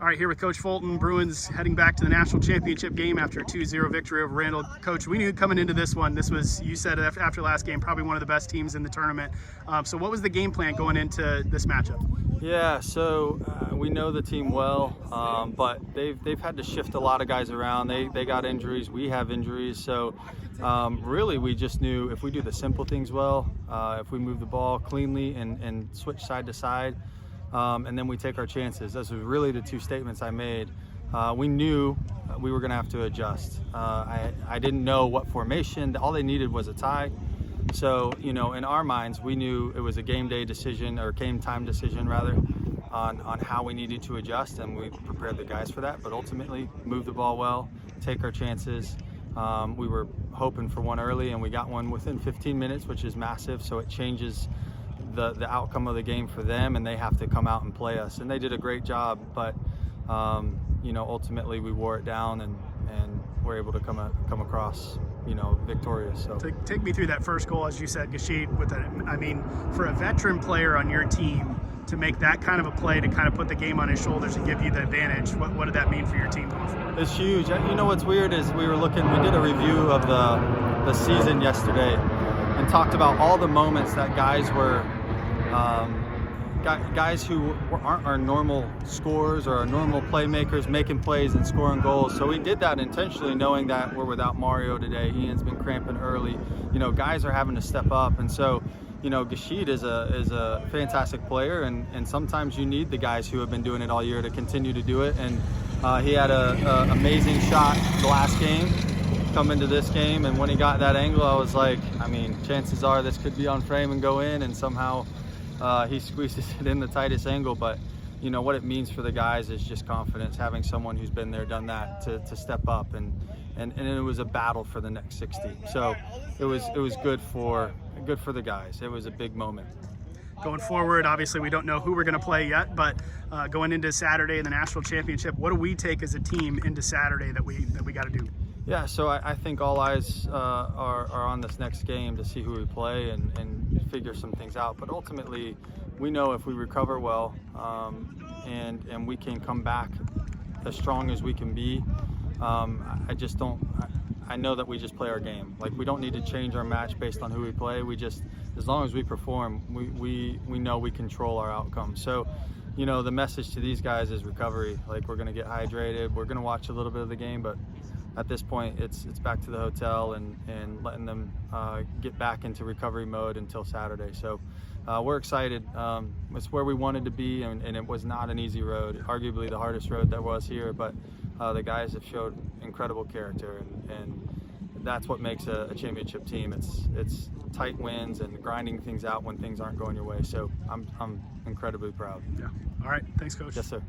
All right, here with Coach Fulton. Bruins heading back to the national championship game after a 2-0 victory over Randall. Coach, we knew coming into this one, this was, you said after last game, probably one of the best teams in the tournament. So what was the game plan going into this matchup? Yeah, so we know the team well, but they've had to shift a lot of guys around. They got injuries, we have injuries, so really we just knew if we do the simple things well, if we move the ball cleanly and switch side to side, and then we take our chances. Those were really the two statements I made. We knew we were going to have to adjust. I didn't know what formation. All they needed was a tie. So, you know, in our minds, we knew it was a game day decision, or game time decision rather, on how we needed to adjust, and we prepared the guys for that. But ultimately, move the ball well, take our chances. We were hoping for one early, and we got one within 15 minutes, which is massive. So it changes the outcome of the game for them, and they have to come out and play us. And they did a great job, but you know, ultimately we wore it down and were able to come across, you know, victorious. So take me through that first goal, as you said, Gashid, with I mean, for a veteran player on your team to make that kind of a play to kind of put the game on his shoulders and give you the advantage, what did that mean for your team going forward? It's huge. You know what's weird is we did a review of the season yesterday and talked about all the moments that guys were guys who aren't our normal scorers or our normal playmakers making plays and scoring goals. So we did that intentionally, knowing that we're without Mario today. Ian's been cramping early. You know, guys are having to step up, and so, you know, Gashid is a fantastic player, and sometimes you need the guys who have been doing it all year to continue to do it. And he had a amazing shot the last game, come into this game, and when he got that angle, I was like, I mean, chances are this could be on frame and go in, and somehow he squeezes it in the tightest angle. But you know what it means for the guys is just confidence, having someone who's been there, done that, to step up, and it was a battle for the next 60. So it was good for the guys. It was a big moment. Going forward, obviously we don't know who we're going to play yet, but going into Saturday in the national championship, what do we take as a team into Saturday that we got to do? Yeah, so I think all eyes are on this next game to see who we play and figure some things out. But ultimately, we know if we recover well and we can come back as strong as we can be, I know that we just play our game. Like, we don't need to change our match based on who we play. We just, as long as we perform, we know we control our outcome. So, you know, the message to these guys is recovery. Like, we're going to get hydrated. We're going to watch a little bit of the game, but at this point, it's back to the hotel and letting them get back into recovery mode until Saturday. So we're excited. It's where we wanted to be, and it was not an easy road. Arguably the hardest road there was here, but the guys have showed incredible character, and that's what makes a championship team. It's tight wins and grinding things out when things aren't going your way. So I'm incredibly proud. Yeah. All right. Thanks, Coach. Yes, sir.